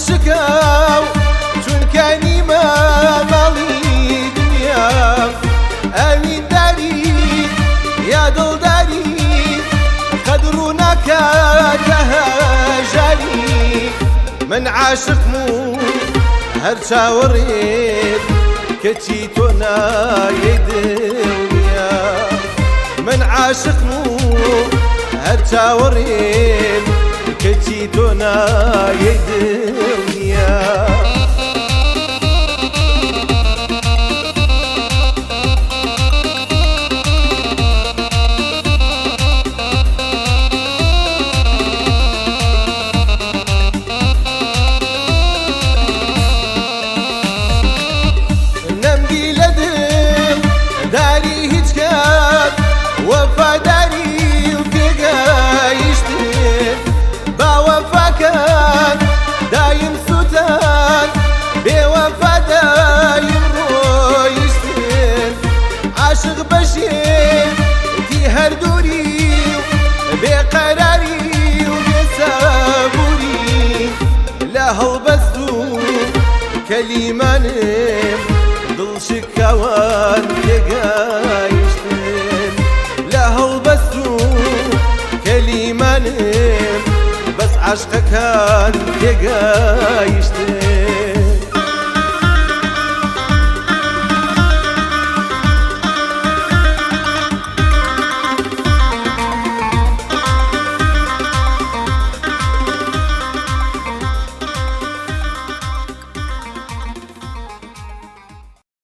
شكاو چونکانی ماڵی دنیا ئەوین داری یا دڵداری قەدر و ناکاتە هەژاری من عاشقم و هەر چاوەڕێت کەچی تۆ نایەی دڵنیا من عاشقم و هەر چاوەڕێت کەچی تۆ نایەی دڵنیا داری هیچ کات وفاداری و پێگەیشتن با وەفاکان دایم سووتان بێوەفا دایم ڕۆیشتن عاشق بەشێتی هەردووری و بێقەراری و بێسەبووری لە هەڵبەست و کەلیمانم دڵشکاوان تێگەیشتن لە هەڵبەست و کەلیمانم بەس عاشقەکان تێگەیشتن